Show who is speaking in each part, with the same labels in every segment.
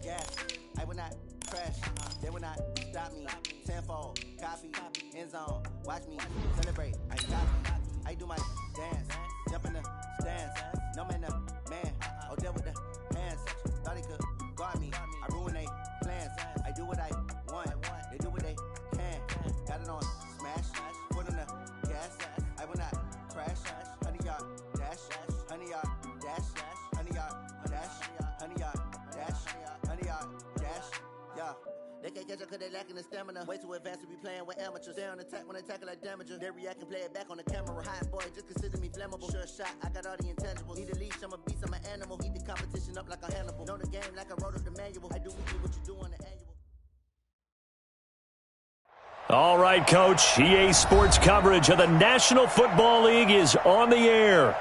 Speaker 1: gas. I will not crash. They will not stop me. Tenfold, copy, end zone. Watch me celebrate. I copy. I do my dance. Jump in the stands. No man, the man. Oh, there with the hands. Thought he could guard me. I ruin they plans. I do what I want. They do what they can. Got it on smash. Put on the gas. I will not crash. 100-yard dash. 100-yard dash. 100-yard dash. 100-yard dash. 100-yard dash. Yeah. They can't catch up cause they lacking the stamina. Way too advanced to be playing with amateurs. They on attack when they tackle like damager. They react and play it back on the camera. Hot boy, just consider me flammable. Sure shot, I got all the intangibles. Need a leash, I'm a beast, I'm an animal. Heat the competition up like a Hannibal. Know the game like I wrote up the manual. I do weekly what you do on the annual.
Speaker 2: All right, Coach. EA Sports coverage of the National Football League is on the air.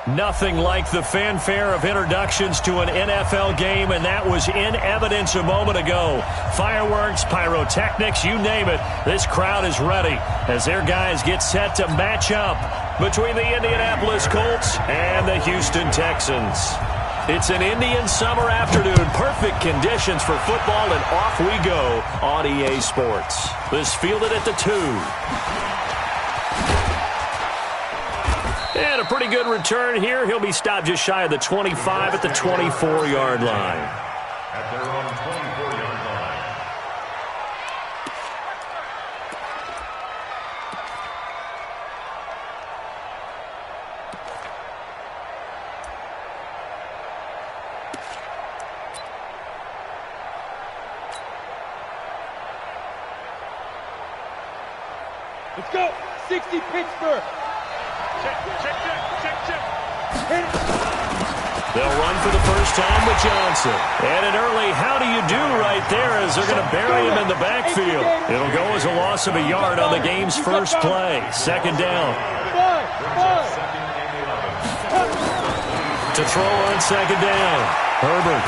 Speaker 2: Nothing like the fanfare of introductions to an NFL game, and that was in evidence a moment ago. Fireworks, pyrotechnics, you name it. This crowd is ready as their guys get set to match up between the Indianapolis Colts and the Houston Texans. It's an Indian summer afternoon. Perfect conditions for football, and off we go on EA Sports. This fielded at the 2. And a pretty good return here. He'll be stopped just shy of the 25 at the 24-yard line.
Speaker 3: At their own 24-yard line.
Speaker 4: Let's go. 60 Pittsburgh. Check.
Speaker 2: They'll run for the first time with Johnson. And an early how do you do right there as they're going to bury him in the backfield. It'll go as a loss of a yard on the game's first play. Second down. To throw on second down. Herbert.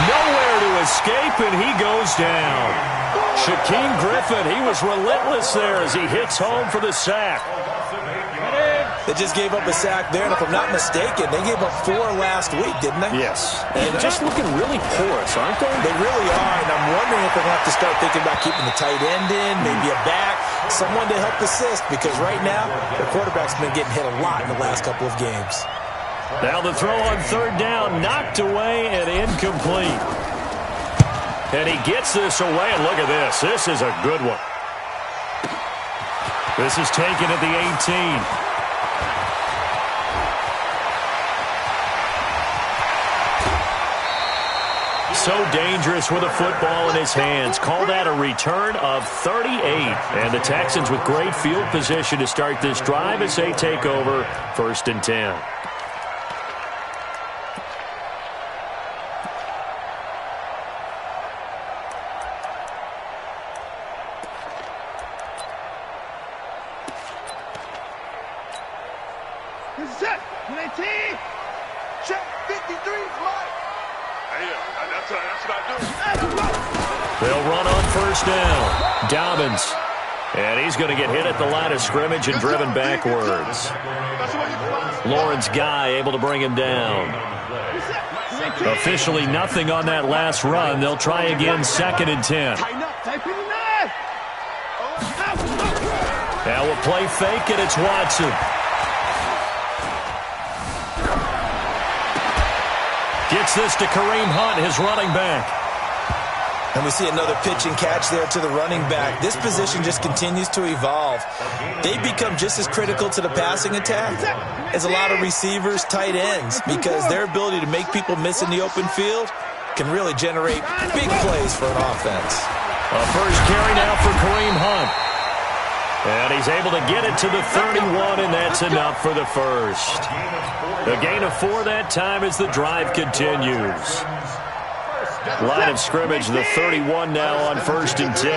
Speaker 2: Nowhere to escape, and he goes down. Shaquem Griffin, he was relentless there as he hits home for the sack.
Speaker 5: They just gave up a sack there, and if I'm not mistaken, they gave up 4 last week, didn't they?
Speaker 2: Yes. And just looking really porous, aren't they?
Speaker 5: They really are, and I'm wondering if they're going to have to start thinking about keeping the tight end in, maybe a back, someone to help assist, because right now, the quarterback's been getting hit a lot in the last couple of games.
Speaker 2: Now the throw on third down, knocked away and incomplete. And he gets this away, and look at this. This is a good one. This is taken at the 18. So dangerous with a football in his hands. Call that a return of 38. And the Texans with great field position to start this drive as they take over 1st and 10.
Speaker 4: Set. 19. Check. 53. That's what I do.
Speaker 2: They'll run on first down. Dobbins. And he's going to get hit at the line of scrimmage and driven backwards. Lawrence Guy able to bring him down. Officially nothing on that last run. They'll try again 2nd and 10. Now we'll play fake, and it's Watson. Gets this to Kareem Hunt, his running back.
Speaker 5: And we see another pitch and catch there to the running back. This position just continues to evolve. They become just as critical to the passing attack as a lot of receivers, tight ends, because their ability to make people miss in the open field can really generate big plays for an offense.
Speaker 2: A first carry now for Kareem Hunt. And he's able to get it to the 31, and that's enough for the first. A gain of 4 that time as the drive continues. Line of scrimmage, the 31 now on 1st and 10.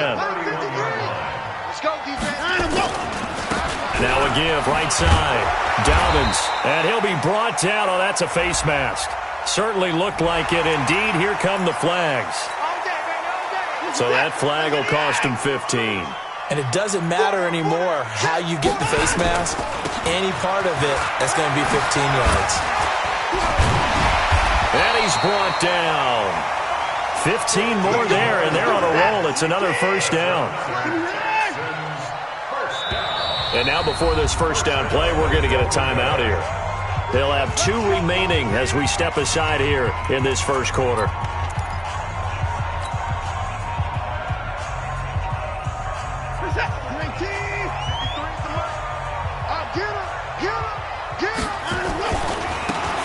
Speaker 2: Now a give, right side. Dobbins, and he'll be brought down. Oh, that's a face mask. Certainly looked like it. Indeed, here come the flags. So that flag will cost him 15.
Speaker 5: And it doesn't matter anymore how you get the face mask. Any part of it, that's going to be 15 yards.
Speaker 2: And he's brought down. 15 more there, and they're on a roll. It's another first down. And now before this first down play, we're going to get a timeout here. They'll have 2 remaining as we step aside here in this first quarter.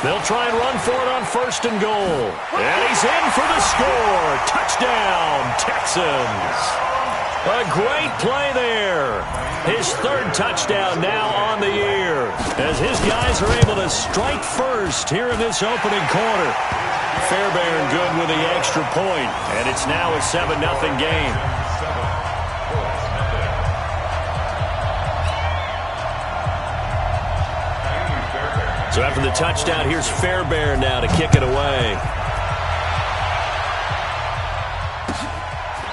Speaker 2: They'll try and run for it on first and goal. And he's in for the score. Touchdown, Texans. A great play there. His 3rd touchdown now on the year as his guys are able to strike first here in this opening quarter. Fairbairn good with the extra point, and it's now a 7-0 game. So after the touchdown, here's Fairbairn now to kick it away.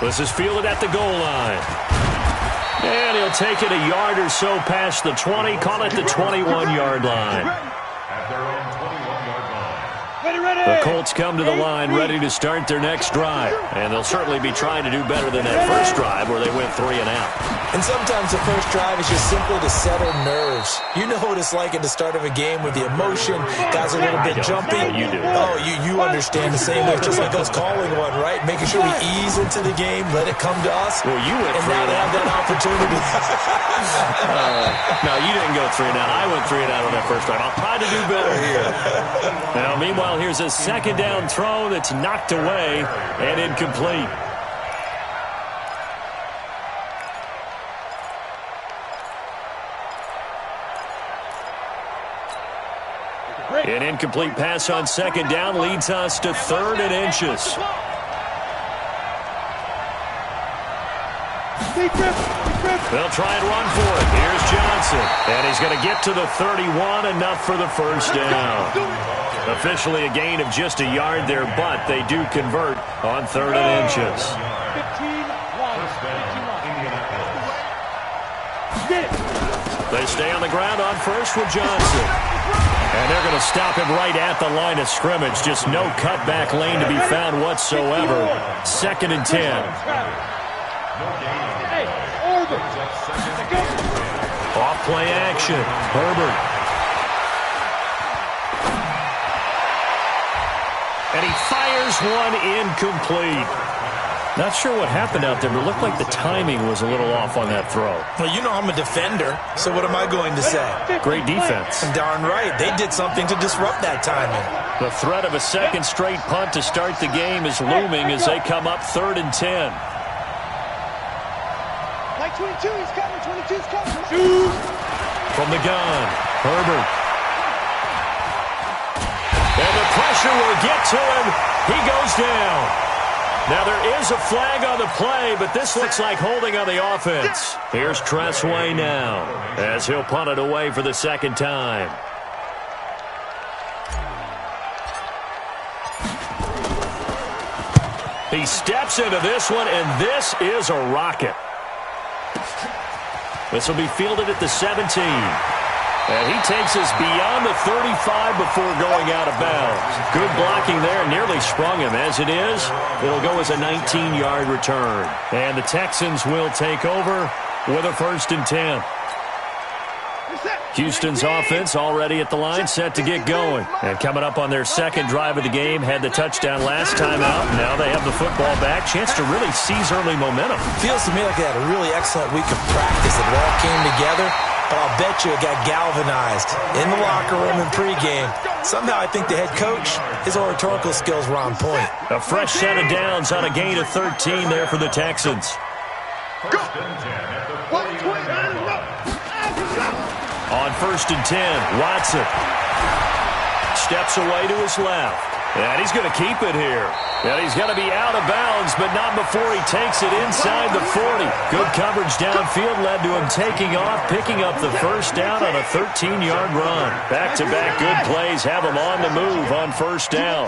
Speaker 2: This is fielded at the goal line. And he'll take it a yard or so past the 20, call it the 21-yard line.
Speaker 3: At their own 21-yard line.
Speaker 2: The Colts come to the line ready to start their next drive. And they'll certainly be trying to do better than that first drive where they went 3 and out.
Speaker 5: And sometimes the first drive is just simply to settle nerves. You know what it's like at the start of a game with the emotion. Guys are a little bit jumpy.
Speaker 2: You do.
Speaker 5: Oh, you understand the same way. Just like us calling one, right? Making sure we ease into the game, let it come to us.
Speaker 2: Well, you went 3
Speaker 5: and now
Speaker 2: and
Speaker 5: they
Speaker 2: out.
Speaker 5: have that opportunity.
Speaker 2: No, you didn't go 3 and out. I went 3 and out on that first drive. I'll try to do better here. Now, meanwhile, here's a second down throw that's knocked away and incomplete. An incomplete pass on second down leads us to 3rd and inches. They'll try and run for it. Here's Johnson. And he's going to get to the 31, enough for the first down. Officially a gain of just a yard there, but they do convert on 3rd and inches. They stay on the ground on first with Johnson. And they're going to stop him right at the line of scrimmage. Just no cutback lane to be found whatsoever. 2nd and 10. Off play action. Herbert. And he fires one incomplete. Not sure what happened out there, but it looked like the timing was a little off on that throw.
Speaker 5: Well, you know I'm a defender, so what am I going to say?
Speaker 2: Great defense.
Speaker 5: Darn right. They did something to disrupt that timing.
Speaker 2: The threat of a second straight punt to start the game is looming as they come up 3rd and 10.
Speaker 4: Like 22, he's coming. 22's coming.
Speaker 2: From the gun, Herbert. And the pressure will get to him. He goes down. Now, there is a flag on the play, but this looks like holding on the offense. Here's Tressway now as he'll punt it away for the 2nd time. He steps into this one, and this is a rocket. This will be fielded at the 17. And he takes us beyond the 35 before going out of bounds. Good blocking there, nearly sprung him. As it is, it'll go as a 19-yard return. And the Texans will take over with a 1st and 10. Houston's offense already at the line, set to get going. And coming up on their 2nd drive of the game, had the touchdown last time out. Now they have the football back. Chance to really seize early momentum.
Speaker 5: Feels to me like they had a really excellent week of practice. It all came together. But I'll bet you it got galvanized in the locker room and pregame. Somehow I think the head coach, his oratorical skills were on point.
Speaker 2: A fresh set of downs on a gain of 13 there for the Texans.
Speaker 3: First and 10 at the 49.
Speaker 2: On 1st and 10, Watson steps away to his left. And he's going to keep it here. And he's going to be out of bounds, but not before he takes it inside the 40. Good coverage downfield led to him taking off, picking up the first down on a 13-yard run. Back-to-back good plays have him on the move on first down.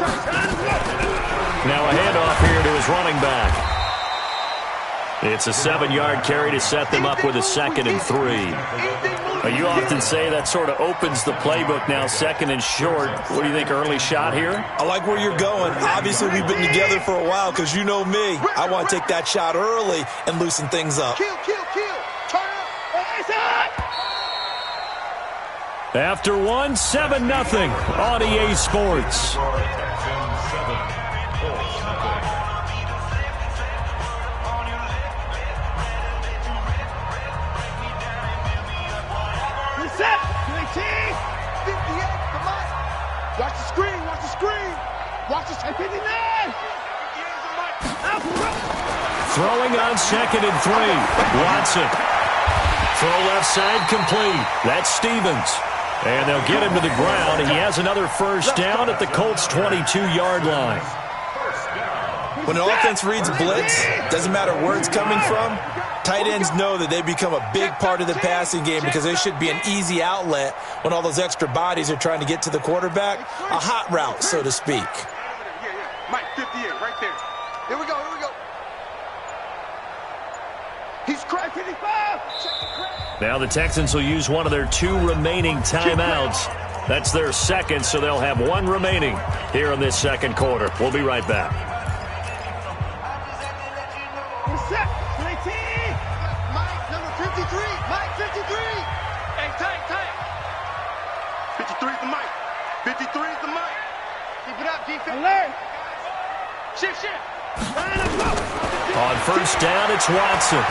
Speaker 2: Now a handoff here to his running back. It's a 7-yard carry to set them up with a 2nd and 3. You often say that sort of opens the playbook now, 2nd and short. What do you think, early shot here?
Speaker 5: I like where you're going. Obviously, we've been together for a while because you know me. I want to take that shot early and loosen things up.
Speaker 4: Kill. Turn up.
Speaker 2: After 1, 7-0 on EA Sports.
Speaker 4: Reset. 19. 58. Come on. Watch the screen. Watch the 59.
Speaker 2: Throwing on 2nd and 3. Watson. Throw left side complete. That's Stevens. And they'll get him to the ground. He has another first down at the Colts' 22-yard line.
Speaker 5: When an offense reads blitz, doesn't matter where it's coming from, tight ends know that they become a big part of the passing game because they should be an easy outlet when all those extra bodies are trying to get to the quarterback. A hot route, so to speak.
Speaker 4: Mike, 58, right there. Here we go. He's cracked 55.
Speaker 2: Now the Texans will use one of their 2 remaining timeouts. That's their 2nd, so they'll have 1 remaining here in this 2nd quarter. We'll be right back.
Speaker 4: Reset. 19. Mike, number 53. Mike, 53. Hey, tight. 53 is the Mike. 53 is the Mike. Keep it up, defense. Alert. Shift. Line up, go.
Speaker 2: On first down, it's Watson.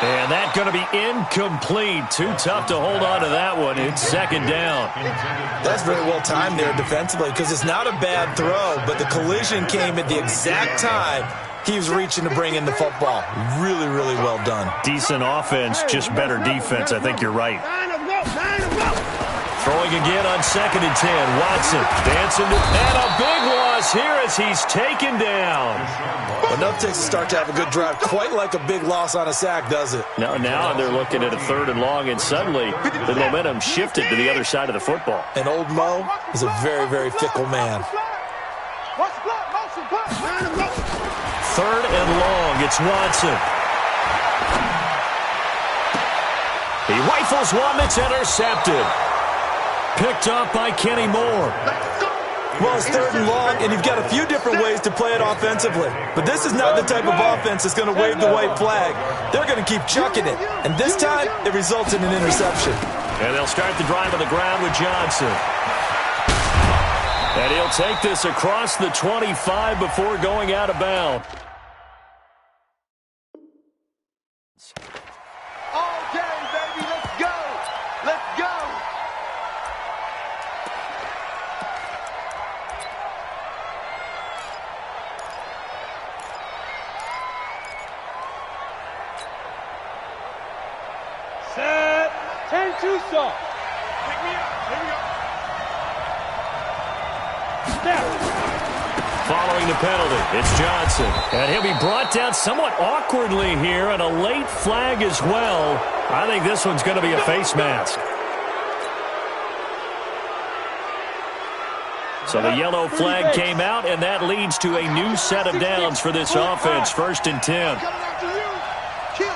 Speaker 2: And that's going to be incomplete. Too tough to hold on to that one. It's 2nd down.
Speaker 5: That's very well timed there defensively because it's not a bad throw, but the collision came at the exact time he was reaching to bring in the football. Really, really well done.
Speaker 2: Decent offense, just better defense. I think you're right.
Speaker 4: Line up, go.
Speaker 2: Throwing again on 2nd and 10. Watson dancing and a big loss here as he's taken down.
Speaker 5: Enough takes to start to have a good drive. Quite like a big loss on a sack, does it?
Speaker 2: Now they're looking at a 3rd and long, and suddenly the momentum shifted to the other side of the football.
Speaker 5: And old Mo is a very, very fickle man.
Speaker 2: 3rd and long. It's Watson. He rifles one that's intercepted. Picked up by Kenny Moore.
Speaker 5: Well, it's 3rd and long, and you've got a few different ways to play it offensively. But this is not the type of offense that's going to wave the white flag. They're going to keep chucking it. And this time, it results in an interception.
Speaker 2: And they'll start the drive on the ground with Johnson. And he'll take this across the 25 before going out of bounds.
Speaker 4: All day, baby. Let's go. Set. 10-2 saw. Pick me up. Here we go. Step.
Speaker 2: Following the penalty, it's Johnson. And he'll be brought down somewhat awkwardly here, and a late flag as well. I think this one's going to be a face mask. So the yellow flag came out, and that leads to a new set of downs for this offense. 1st and 10.
Speaker 4: Kill.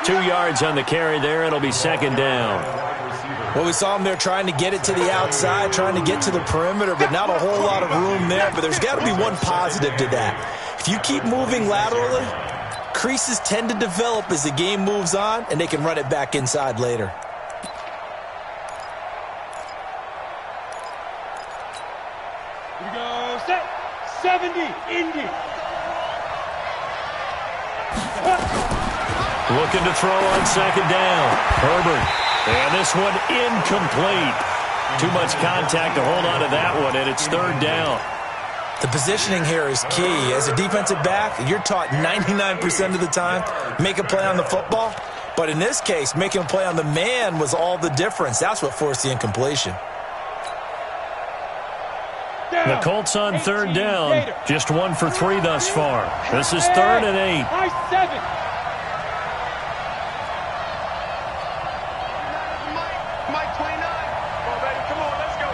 Speaker 2: 2 yards on the carry there. It'll be 2nd down.
Speaker 5: Well, we saw him there trying to get it to the outside, trying to get to the perimeter, but not a whole lot of room there. But there's got to be one positive to that. If you keep moving laterally, creases tend to develop as the game moves on, and they can run it back inside later.
Speaker 4: Here we go. Set. 70. Indy.
Speaker 2: Looking to throw on 2nd down. Herbert. And this one incomplete. Too much contact to hold on to that one, and it's 3rd down.
Speaker 5: The positioning here is key. As a defensive back, you're taught 99% of the time, make a play on the football. But in this case, making a play on the man was all the difference. That's what forced the incompletion.
Speaker 2: The Colts on 3rd down. Just 1 for 3 thus far. This is 3rd and 8.
Speaker 4: Nice 7. Mike 29. Come on, baby. Come on, let's go.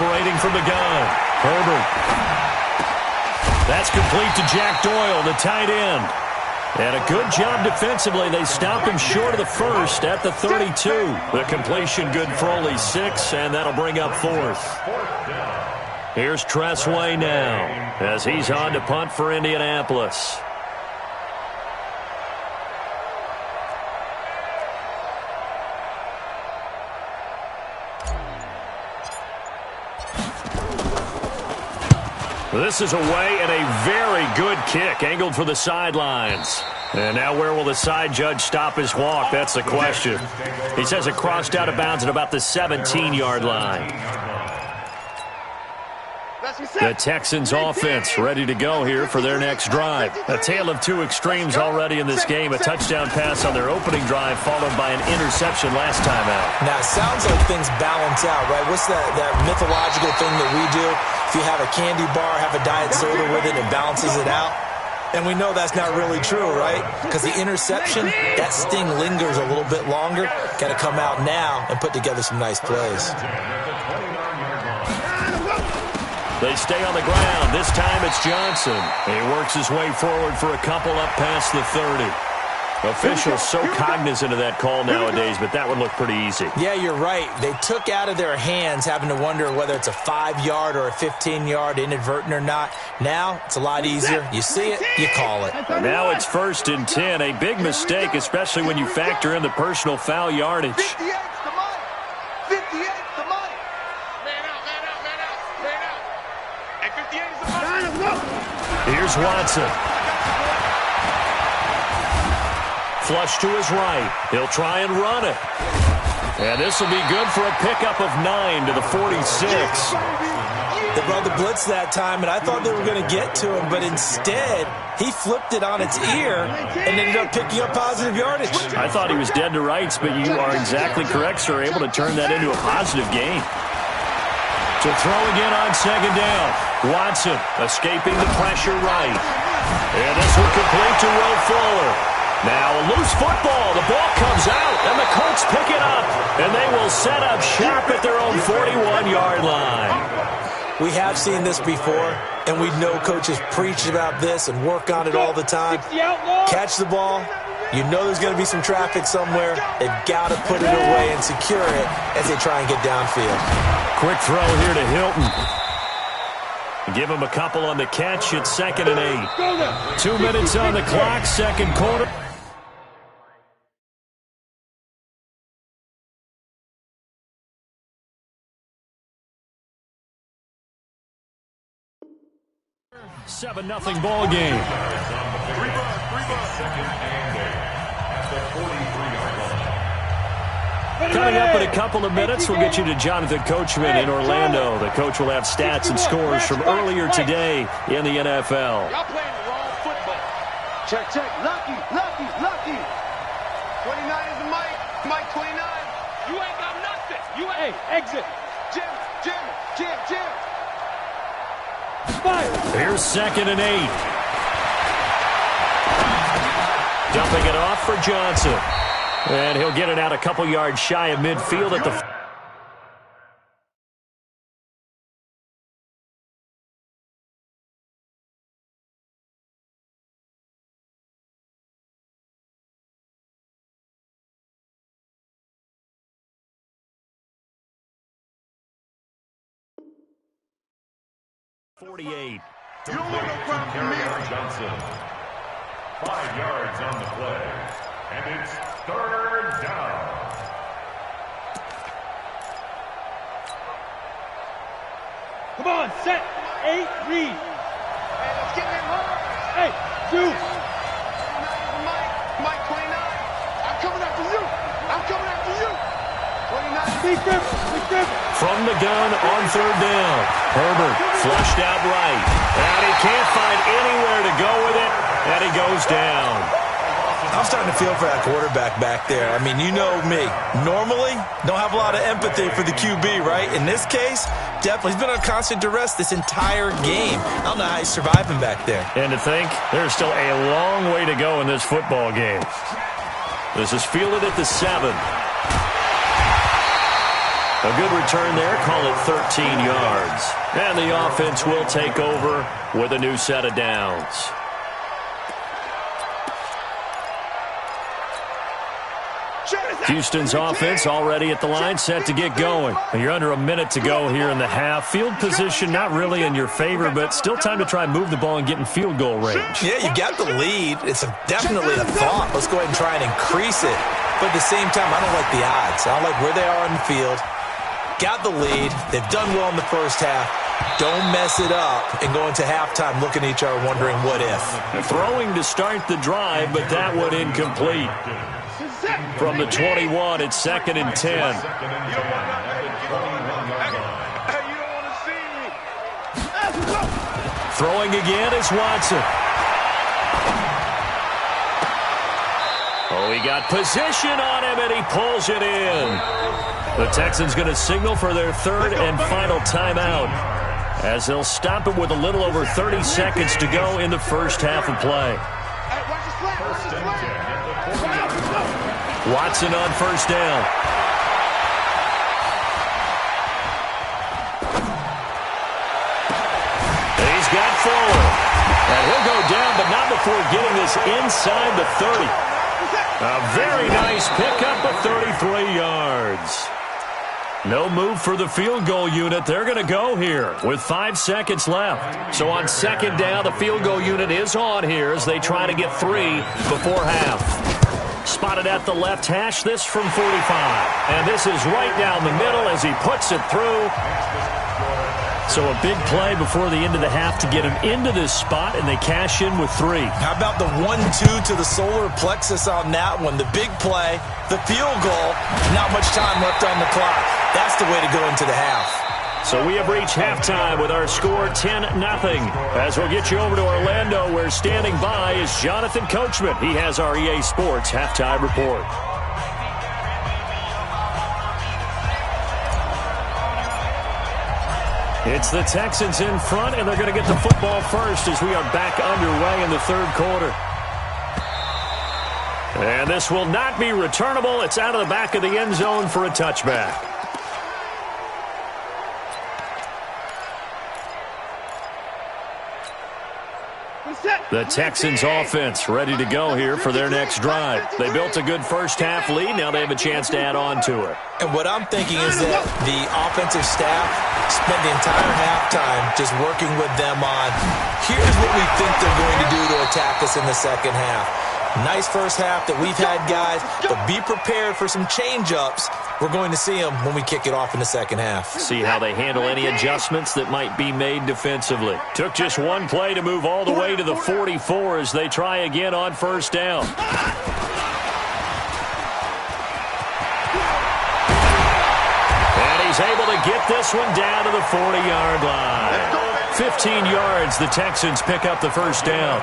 Speaker 2: operating from the gun. Herbert. That's complete to Jack Doyle, the tight end. And a good job defensively. They stopped him short of the first at the 32. The completion good for only 6, and that'll bring up 4th. Here's Tressway now as he's on to punt for Indianapolis. This is away and a very good kick angled for the sidelines. And now where will the side judge stop his walk? That's the question. He says it crossed out of bounds at about the 17-yard line. The Texans offense ready to go here for their next drive. A tale of two extremes already in this game. A touchdown pass on their opening drive followed by an interception last time out.
Speaker 5: Now, it sounds like things balance out, right? What's that mythological thing that we do? If you have a candy bar, have a diet soda with it, it balances it out. And we know that's not really true, right? Because the interception, that sting lingers a little bit longer. Got to come out now and put together some nice plays.
Speaker 2: They stay on the ground. This time it's Johnson. He works his way forward for a couple up past the 30. Officials so cognizant of that call nowadays, but that would look pretty easy.
Speaker 5: Yeah, you're right. They took out of their hands having to wonder whether it's a 5-yard or a 15-yard inadvertent or not. Now it's a lot easier. You see it, you call it.
Speaker 2: Now it's 1st and 10. A big mistake, especially when you factor in the personal foul yardage.
Speaker 4: 58's the money. 58's the money. Man out, man out, man out, man out. Hey, 58 is the money.
Speaker 2: Here's Watson. Flush to his right. He'll try and run it. And this will be good for a pickup of 9 to the 46.
Speaker 5: They brought the blitz that time, and I thought they were going to get to him, but instead, he flipped it on its ear and ended up picking up positive yardage.
Speaker 2: I thought he was dead to rights, but you are exactly correct, sir. Able to turn that into a positive gain. To throw again on 2nd down. Watson escaping the pressure right. And this will complete to Will Fuller. Now a loose football. The ball comes out, and the Colts pick it up. And they will set up shop at their own 41-yard line.
Speaker 5: We have seen this before, and we know coaches preach about this and work on it all the time. Catch the ball. You know there's going to be some traffic somewhere. They've got to put it away and secure it as they try and get downfield.
Speaker 2: Quick throw here to Hilton. Give him a couple on the catch. It's 2nd and 8. 2 minutes on the clock, 2nd quarter. Seven nothing ball game. Coming up in a couple of minutes, we'll get you to Jonathan Coachman in Orlando. The coach will have stats and scores from earlier today in the NFL.
Speaker 4: Y'all playing the wrong football. Check, check. Lucky, lucky, lucky. 29 is the mic. Mike 29. You ain't got nothing. You ain't. Hey, exit. Jim, Jim, Jim, Jim.
Speaker 2: Here's 2nd and 8. Dumping it off for Johnson. And he'll get it out a couple yards shy of midfield at the...
Speaker 3: You don't want no problem from me. Johnson. 5 yards on the play. And it's 3rd down.
Speaker 6: Come on, set. 8, read.
Speaker 4: Hey, let's get him home.
Speaker 6: Hey, 2.
Speaker 4: Mike 29. I'm coming after you. I'm coming after you. 29.
Speaker 6: Be different.
Speaker 2: From the gun on 3rd down. Herbert flushed out right. And he can't find anywhere to go with it. And he goes down.
Speaker 5: I'm starting to feel for that quarterback back there. I mean, you know me. Normally, don't have a lot of empathy for the QB, right? In this case, definitely. He's been on constant duress this entire game. I don't know how he's surviving back there.
Speaker 2: And to think, there's still a long way to go in this football game. This is fielded at the 7. A good return there, call it 13 yards. And the offense will take over with a new set of downs. Houston's offense already at the line, set to get going. You're under a minute to go here in the half. Field position not really in your favor, but still time to try and move the ball and get in field goal range.
Speaker 5: Yeah, you got the lead. It's definitely a thought. Let's go ahead and try and increase it. But at the same time, I don't like the odds. I don't like where they are on the field. Got the lead. They've done well in the first half. Don't mess it up and go into halftime looking at each other wondering what if.
Speaker 2: Throwing to start the drive, but that one incomplete. From the 21, it's 2nd and 10.
Speaker 4: Hey, you don't want to see me.
Speaker 2: Throwing again is Watson. Oh, he got position on him, and he pulls it in. The Texans going to signal for their third and final timeout, as they'll stop it with a little over 30 seconds to go in the first half of play. Watson on first down. He's got forward. And he'll go down, but not before getting this inside the 30. A very nice pickup of 33 yards. No move for the field goal unit. They're going to go here with 5 seconds left. So on second down, the field goal unit is on here as they try to get 3 before half. Spotted at the left hash, this from 45. And this is right down the middle as he puts it through. So a big play before the end of the half to get him into this spot, and they cash in with 3.
Speaker 5: How about the 1-2 to the solar plexus on that one? The big play, the field goal, not much time left on the clock. That's the way to go into the half.
Speaker 2: So we have reached halftime with our score 10-0. As we'll get you over to Orlando, where standing by is Jonathan Coachman. He has our EA Sports halftime report. It's the Texans in front, and they're going to get the football first as we are back underway in the third quarter. And this will not be returnable. It's out of the back of the end zone for a touchback. The Texans offense ready to go here for their next drive. They built a good first half lead. Now they have a chance to add on to it.
Speaker 5: And what I'm thinking is that the offensive staff spent the entire halftime just working with them on, here's what we think they're going to do to attack us in the second half. Nice first half that we've had, guys, but be prepared for some change-ups. We're going to see them when we kick it off in the second half.
Speaker 2: See how they handle any adjustments that might be made defensively. Took just one play to move all the way to the 44 as they try again on first down. And he's able to get this one down to the 40-yard line. 15 yards, the Texans pick up the first down.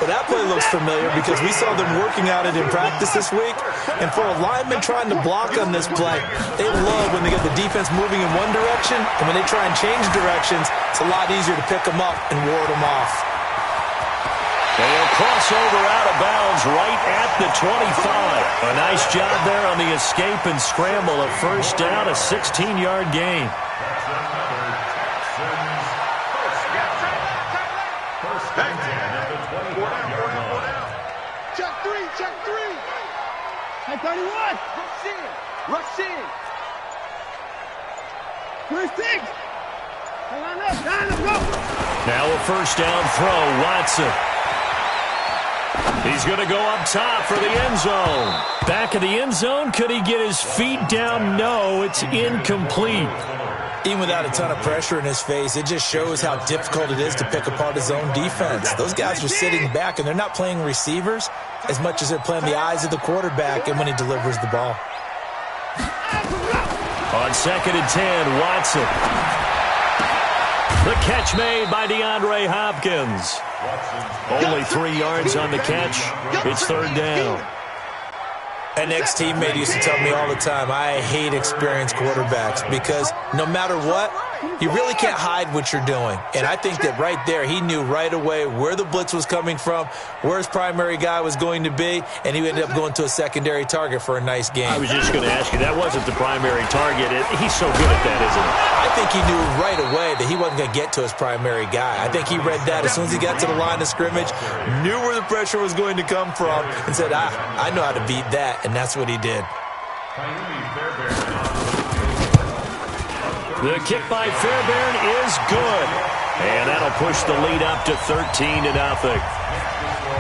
Speaker 5: Well, that play looks familiar because we saw them working out it in practice this week. And for a lineman trying to block on this play, they love when they get the defense moving in one direction. And when they try and change directions, it's a lot easier to pick them up and ward them off.
Speaker 2: They'll cross over out of bounds right at the 25. A nice job there on the escape and scramble. A first down, a 16-yard gain.
Speaker 4: Check three.
Speaker 6: Hey, 31.
Speaker 4: Rush in.
Speaker 6: First 6. Line up. Let's go.
Speaker 2: Now a first down throw, Watson. He's going to go up top for the end zone. Back of the end zone. Could he get his feet down? No, it's incomplete.
Speaker 5: Even without a ton of pressure in his face, it just shows how difficult it is to pick apart his own defense. Those guys are sitting back, and they're not playing receivers as much as they're playing the eyes of the quarterback and when he delivers the ball.
Speaker 2: On 2nd and 10, Watson. The catch made by DeAndre Hopkins. Only 3 yards on the catch. It's third down.
Speaker 5: An ex-teammate used to tell me all the time, I hate experienced quarterbacks because no matter what, You really can't hide what you're doing. And I think that right there, he knew right away where the blitz was coming from, where his primary guy was going to be, and he ended up going to a secondary target for a nice game.
Speaker 2: I was just going to ask you, that wasn't the primary target. He's so good at that, isn't he?
Speaker 5: I think he knew right away that he wasn't going to get to his primary guy. I think he read that as soon as he got to the line of scrimmage, knew where the pressure was going to come from, and said, I know how to beat that, and that's what he did.
Speaker 2: The kick by Fairbairn is good. And that'll push the lead up to 13-0.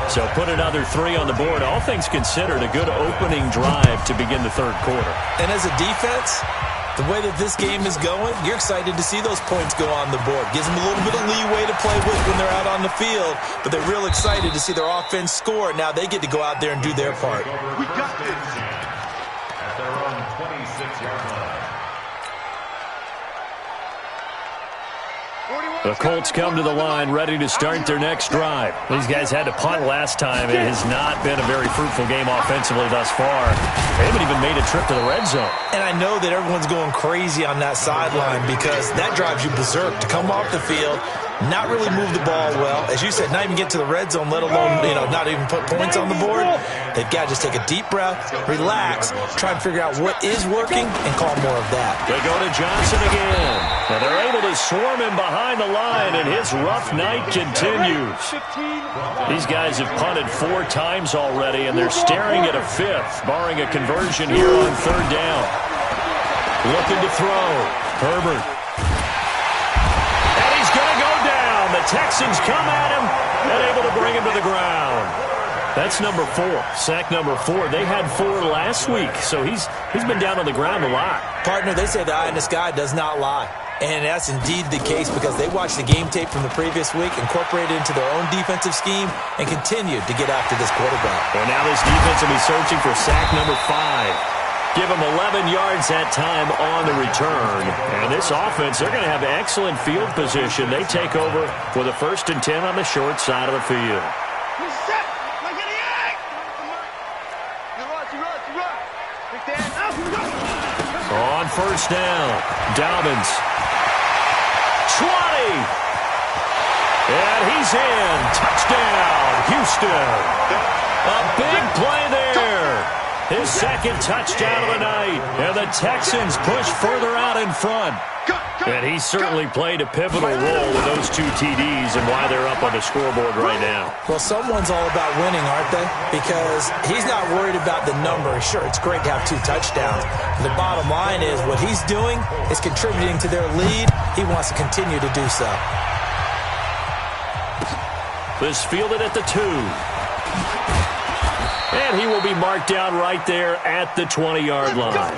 Speaker 2: So put another 3 on the board. All things considered, a good opening drive to begin the third quarter.
Speaker 5: And as a defense, the way that this game is going, you're excited to see those points go on the board. Gives them a little bit of leeway to play with when they're out on the field, but they're real excited to see their offense score. Now they get to go out there and do their part.
Speaker 4: We got this.
Speaker 3: At their own 26-yard line.
Speaker 2: The Colts come to the line ready to start their next drive. These guys had to punt last time. It has not been a very fruitful game offensively thus far. They haven't even made a trip to the red zone.
Speaker 5: And I know that everyone's going crazy on that sideline because that drives you berserk to come off the field, not really move the ball well. As you said, not even get to the red zone, let alone, not even put points on the board. They've got to just take a deep breath, relax, try and figure out what is working, and call more of that.
Speaker 2: They go to Johnson again. And they're able to swarm him behind the line, and his rough night continues. These guys have punted 4 times already, and they're staring at a 5th, barring a conversion here on 3rd down. Looking to throw. Herbert. And he's going to go down. The Texans come at him and able to bring him to the ground. That's number 4, sack number 4. They had 4 last week, so he's been down on the ground a lot.
Speaker 5: Partner, they say the eye in the sky does not lie. And that's indeed the case because they watched the game tape from the previous week, incorporated it into their own defensive scheme, and continued to get after this quarterback.
Speaker 2: And now this defense will be searching for sack number 5. Give them 11 yards that time on the return. And this offense, they're going to have excellent field position. They take over with a 1st and 10 on the short side of the field. On 1st down, Dobbins. 20. And he's in. Touchdown, Houston. A big play there. His 2nd touchdown of the night. And the Texans push further out in front. And he certainly played a pivotal role with those 2 TDs and why they're up on the scoreboard right now.
Speaker 5: Well, someone's all about winning, aren't they? Because he's not worried about the number. Sure, it's great to have 2 touchdowns. The bottom line is what he's doing is contributing to their lead. He wants to continue to do so.
Speaker 2: This fielded at the 2. And he will be marked down right there at the 20-yard line.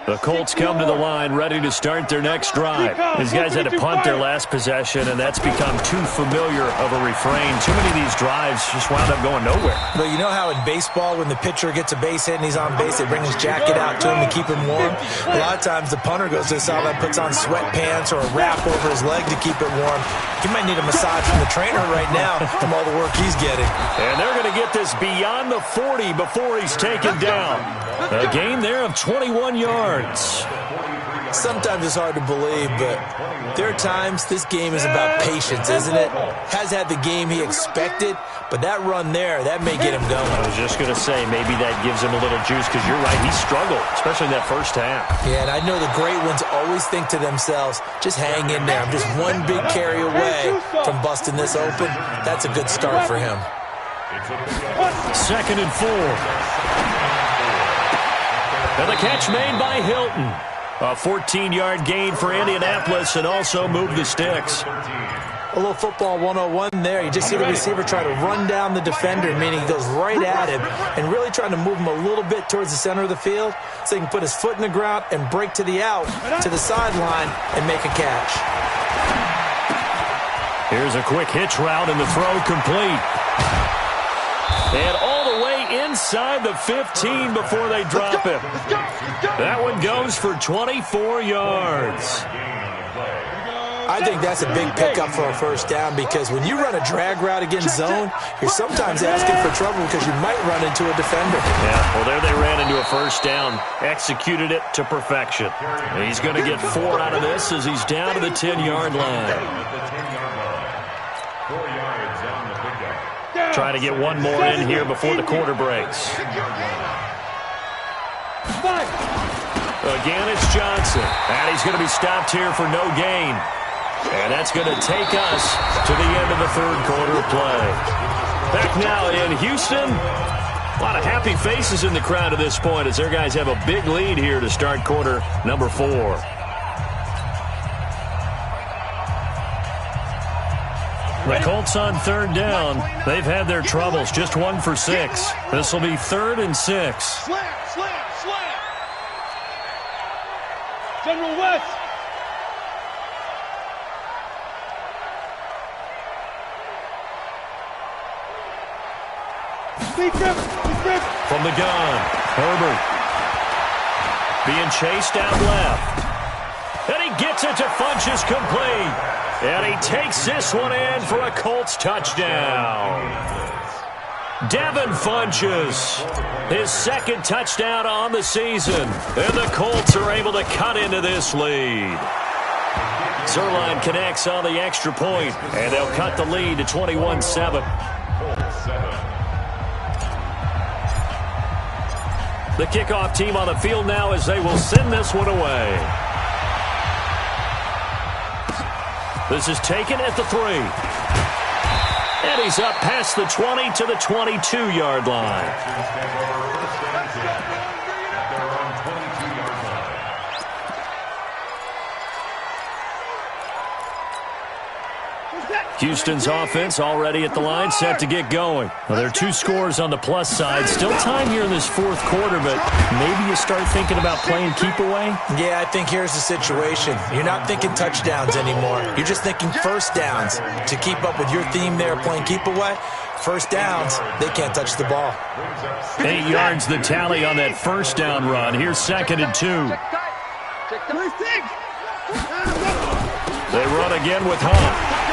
Speaker 2: The Colts come to the line ready to start their next drive. These guys had to punt their last possession, and that's become too familiar of a refrain. Too many of these drives just wound up going nowhere.
Speaker 5: Well, you know how in baseball when the pitcher gets a base hit and he's on base, they bring his jacket out to him to keep him warm? A lot of times the punter goes to the sideline, puts on sweatpants or a wrap over his leg to keep it warm. He might need a massage from the trainer right now from all the work he's getting.
Speaker 2: And they're going to get this beyond the 40 before he's taken down. A gain there of 21 yards.
Speaker 5: Sometimes it's hard to believe, but there are times this game is about patience, isn't it? Has had the game he expected, but that run there, that may get him going.
Speaker 2: I was just going to say, maybe that gives him a little juice, because you're right, he struggled, especially in that first half.
Speaker 5: Yeah, and I know the great ones always think to themselves, just hang in there. I'm just one big carry away from busting this open. That's a good start for him.
Speaker 2: 2nd and 4. And the catch made by Hilton. A 14-yard gain for Indianapolis and also moved the sticks.
Speaker 5: A little football 101 there. You just see the receiver try to run down the defender, meaning he goes right at him and really trying to move him a little bit towards the center of the field so he can put his foot in the ground and break to the out, to the sideline, and make a catch.
Speaker 2: Here's a quick hitch route and the throw complete. And all the way inside the 15 before they drop him. That one goes for 24 yards.
Speaker 5: I think that's a big pickup for a first down because when you run a drag route against zone, you're sometimes asking for trouble because you might run into a defender.
Speaker 2: Yeah, well, there they ran into a first down, executed it to perfection. He's going to get 4 out of this as he's down to the 10-yard line.
Speaker 3: 4 yards on the pickup.
Speaker 2: Trying to get one more in here before the quarter breaks. Again, it's Johnson. And he's going to be stopped here for no gain. And that's going to take us to the end of the third quarter play. Back now in Houston. A lot of happy faces in the crowd at this point as their guys have a big lead here to start quarter number 4. The Colts on third down. They've had their troubles, just 1 for 6. This will be 3rd and 6.
Speaker 6: Slam, slam, slam. General West.
Speaker 2: From the gun, Herbert. Being chased out left. And he gets it to Funchess complete. And he takes this one in for a Colts touchdown. Devin Funchess, his 2nd touchdown on the season. And the Colts are able to cut into this lead. Zerline connects on the extra point, and they'll cut the lead to 21-7. The kickoff team on the field now as they will send this one away. This is taken at the 3. And he's up past the 20 to the 22-yard line. Houston's offense already at the line, set to get going. Well, there are 2 scores on the plus side. Still time here in this 4th quarter, but maybe you start thinking about playing keep away?
Speaker 5: Yeah, I think here's the situation. You're not thinking touchdowns anymore. You're just thinking first downs. To keep up with your theme there, playing keep away, first downs, they can't touch the ball.
Speaker 2: 8 yards the tally on that first down run. Here's 2nd and 2. They run again with Hunt.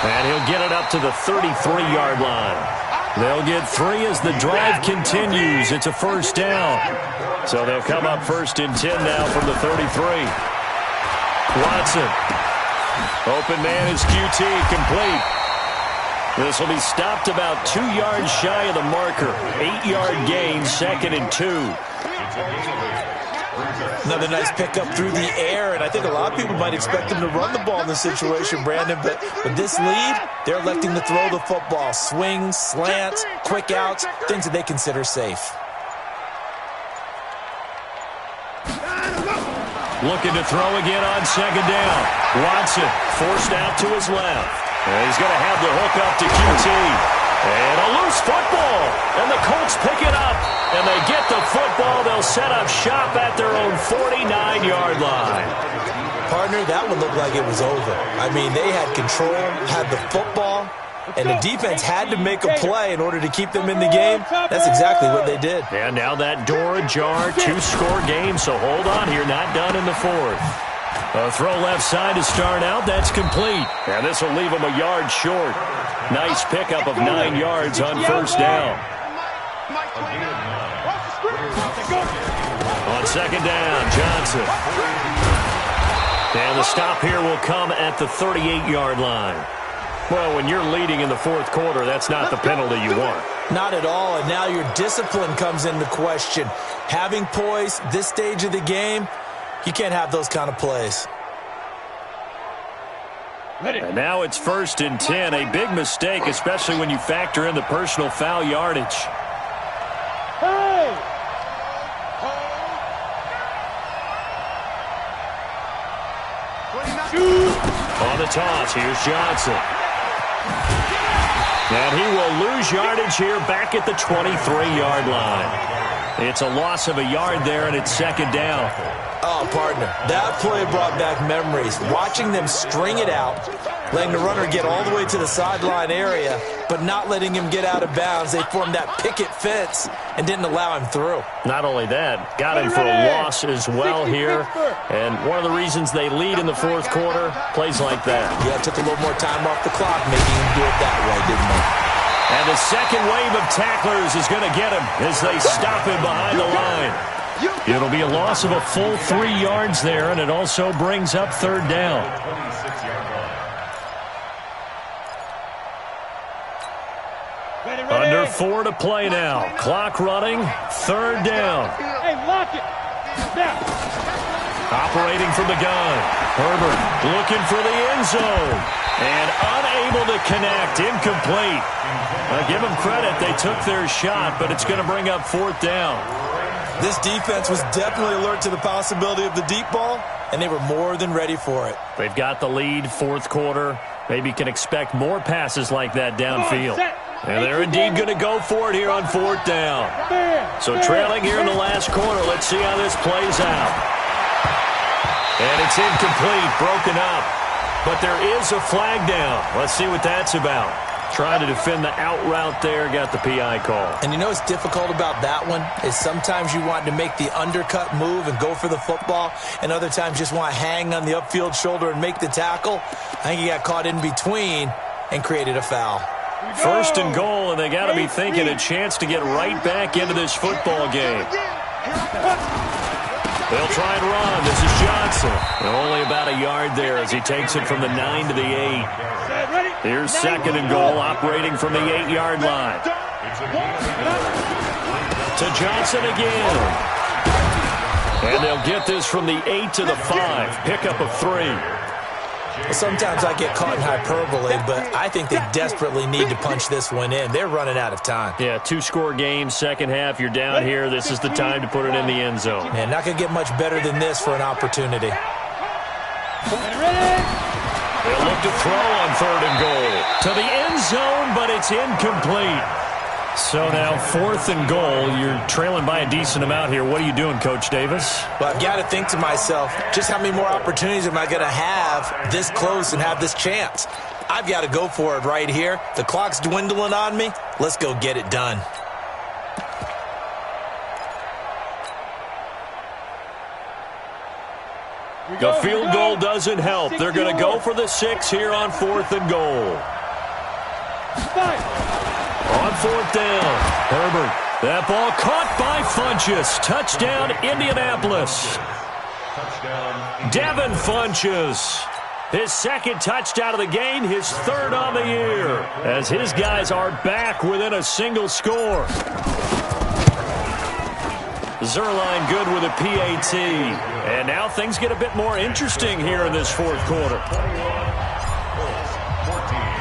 Speaker 2: And he'll get it up to the 33-yard line. They'll get 3 as the drive continues. It's a first down. So they'll come up 1st and 10 now from the 33. Watson. Open man is QT, complete. This will be stopped about 2 yards shy of the marker. 8-yard gain, 2nd and 2.
Speaker 5: Another nice pickup through the air, and I think a lot of people might expect them to run the ball in this situation, Brandon, but with this lead, they're electing to throw the football. Swings, slants, quick outs, things that they consider safe.
Speaker 2: Looking to throw again on 2nd down. Watson forced out to his left. And he's going to have the hook up to QT. And a loose football. And the Colts pick it up. And they get the football. They'll set up shop at their own 49-yard line.
Speaker 5: Partner, that one looked like it was over. I mean, they had control, had the football, and the defense had to make a play in order to keep them in the game. That's exactly what they did.
Speaker 2: And now that door ajar, 2-score game. So hold on here, not done in the 4th. A throw left side to start out. That's complete. And this will leave them a yard short. Nice pickup of 9 yards on first down. On 2nd down, Johnson. And the stop here will come at the 38-yard line. Well, when you're leading in the 4th quarter, that's not the penalty you want.
Speaker 5: Not at all, and now your discipline comes into question. Having poise this stage of the game, you can't have those kind of plays.
Speaker 2: And now it's 1st and 10. A big mistake, especially when you factor in the personal foul yardage. On the toss, here's Johnson. And he will lose yardage here back at the 23-yard line. It's a loss of a yard there, and it's second down.
Speaker 5: Oh, partner, that play brought back memories. Watching them string it out, letting the runner get all the way to the sideline area, but not letting him get out of bounds. They formed that picket fence and didn't allow him through.
Speaker 2: Not only that, got him for a loss as well here. And one of the reasons they lead in the fourth quarter, plays like that.
Speaker 5: Yeah, it took a little more time off the clock making him do it that way, didn't they?
Speaker 2: And the second wave of tacklers is going to get him as they stop him behind the line. It'll be a loss of a full 3 yards there, and it also brings up third down. Under 4 to play now. Clock running, third down.
Speaker 6: Hey, lock it. Now.
Speaker 2: Operating from the gun. Herbert looking for the end zone. And unable to connect. Incomplete. Give them credit. They took their shot, but it's going to bring up fourth down.
Speaker 5: This defense was definitely alert to the possibility of the deep ball, and they were more than ready for it.
Speaker 2: They've got the lead, fourth quarter. Maybe can expect more passes like that downfield. And they're indeed going to go for it here on fourth down. So trailing here in the last quarter. Let's see how this plays out. And it's incomplete, broken up. But there is a flag down. Let's see what that's about. Trying to defend the out route there, got the PI call. And you know what's difficult about that one is sometimes you want to make the undercut move and go for the football, and other times just want to hang on the upfield shoulder and make the tackle. I think he got caught in between and created a foul. First and goal, and they got to be thinking a chance to get right back into this football game. They'll try and run. This is Johnson. And only about a yard there as he takes it from the 9 to the 8. Here's second and goal, operating from the 8-yard line. To Johnson again. And they'll get this from the 8 to the 5. Pickup of 3.
Speaker 5: Well, sometimes I get caught in hyperbole, but I think they desperately need to punch this one in. They're running out of time.
Speaker 2: Yeah, 2-score game, second half. You're down here. This is the time to put it in the end zone.
Speaker 5: Man, not going to get much better than this for an opportunity.
Speaker 2: They'll look to throw on third and goal. To the end zone, but it's incomplete. So now fourth and goal. You're trailing by a decent amount here. What are you doing, Coach Davis?
Speaker 5: Well, I've got to think to myself, just how many more opportunities am I going to have this close and have this chance? I've got to go for it right here. The clock's dwindling on me. Let's go get it done.
Speaker 2: The field goal doesn't help. They're going to go for the 6 here on fourth and goal. On fourth down, Herbert. That ball caught by Funchess. Touchdown, Indianapolis. Devin Funchess. His second touchdown of the game, his third on the year, as his guys are back within a single score. Zerline good with a PAT. And now things get a bit more interesting here in this fourth quarter.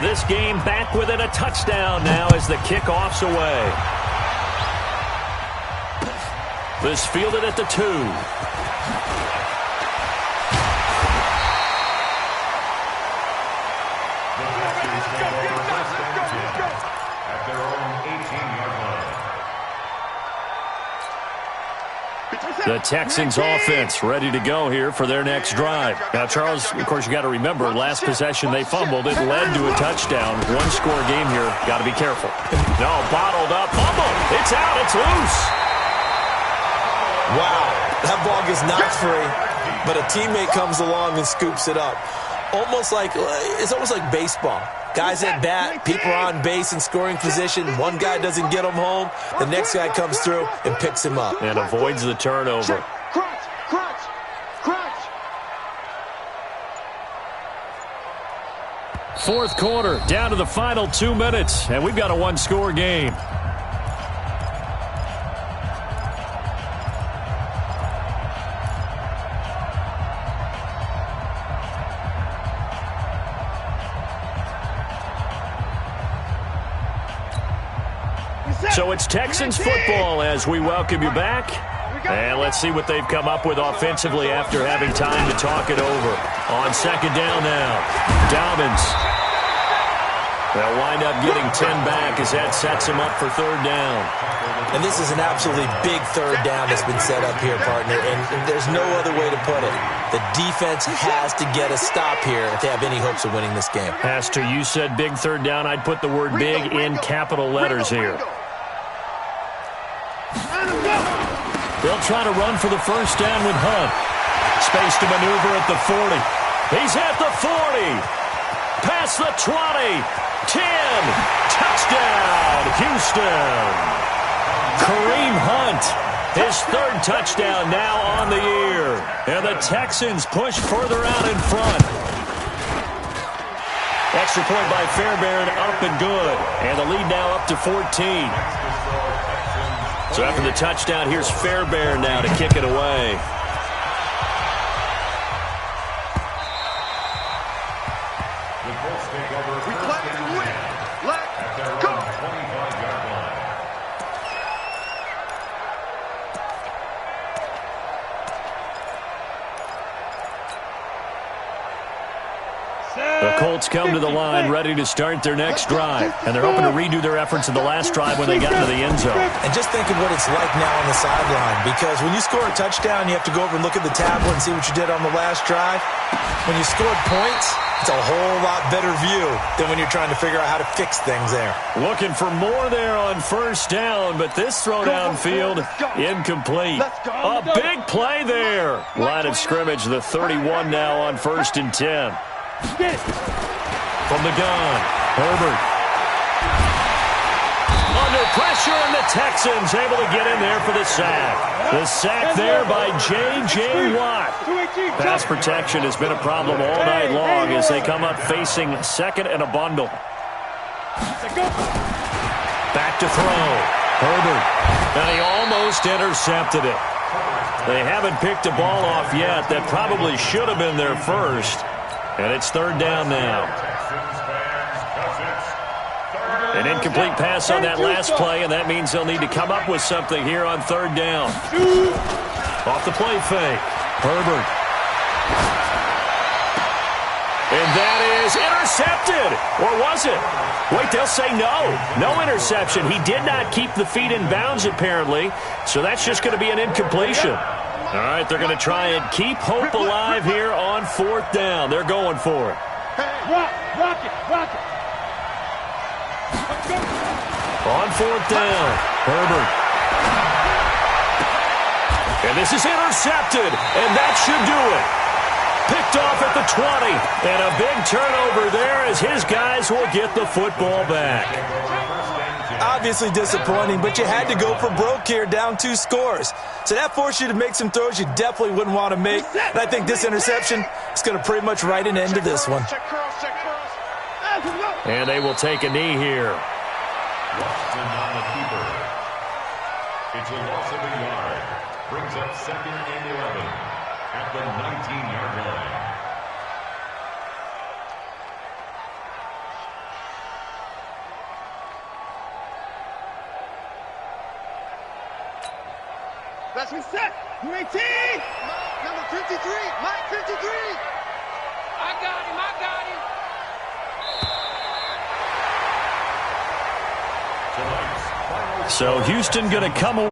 Speaker 2: This game back within a touchdown now as the kickoff's away. This fielded at the 2.
Speaker 3: At their own 18-yard line.
Speaker 2: The Texans offense ready to go here for their next drive. Now, Charles, of course, you got to remember, last possession they fumbled. It led to a touchdown. One-score game here. Got to be careful. No, bottled up. Fumble. It's out. It's loose.
Speaker 5: Wow. That ball gets knocked free, but a teammate comes along and scoops it up. It's almost like baseball. Guys at bat, people are on base in scoring position. One guy doesn't get him home. The next guy comes through and picks him up.
Speaker 2: And avoids the turnover. Fourth quarter, down to the final 2 minutes, and we've got a one-score game. So it's Texans football as we welcome you back. And let's see what they've come up with offensively after having time to talk it over. On second down now, Dobbins. They'll wind up getting 10 back as that sets them up for third down.
Speaker 5: And this is an absolutely big third down that's been set up here, partner, and there's no other way to put it. The defense has to get a stop here if they have any hopes of winning this game.
Speaker 2: Pastor, you said big third down. I'd put the word big in capital letters here. They'll try to run for the first down with Hunt. Space to maneuver at the 40. He's at the 40. Past the 20. 10. Touchdown, Houston. Kareem Hunt, his third touchdown now on the year. And the Texans push further out in front. Extra point by Fairbairn, up and good. And the lead now up to 14. So after the touchdown, here's Fairbairn now to kick it away.
Speaker 4: We play to win. Let's go.
Speaker 2: The Colts come to the line ready to start their next drive. And they're hoping to redo their efforts in the last drive when they got into the end zone.
Speaker 5: And just think of what it's like now on the sideline, because when you score a touchdown, you have to go over and look at the tablet and see what you did on the last drive. When you scored points, it's a whole lot better view than when you're trying to figure out how to fix things there.
Speaker 2: Looking for more there on first down, but this throw downfield incomplete. A big play there. Line of scrimmage, the 31 now on 1st and 10. From the gun, Herbert. Under pressure, and the Texans able to get in there for the sack. The sack there by J.J. Watt. Pass protection has been a problem all night long as they come up facing second and a bundle. Back to throw. Herbert. And he almost intercepted it. They haven't picked a ball off yet. That probably should have been their first. And it's third down now. An incomplete pass on that last play, and that means they'll need to come up with something here on third down. Off the play fake. Herbert. And that is intercepted. Or was it? Wait, they'll say no. No interception. He did not keep the feet in bounds, apparently. So that's just going to be an incompletion. All right, they're going to try and keep hope alive here on fourth down. They're going for it.
Speaker 6: Rock it.
Speaker 2: On fourth down, Herbert. And this is intercepted, and that should do it. Picked off at the 20, and a big turnover there as his guys will get the football back.
Speaker 5: Obviously disappointing, but you had to go for broke here, down 2 scores. So that forced you to make some throws you definitely wouldn't want to make. And I think this interception is going to pretty much write an end to this one.
Speaker 2: And they will take a knee here.
Speaker 3: Washington on the keeper. It's a loss of a yard. Brings up 2nd and 11 at the 19-yard line.
Speaker 4: Let's reset. 18. Number 53. Mike 53. I got him.
Speaker 2: So Houston going to come away.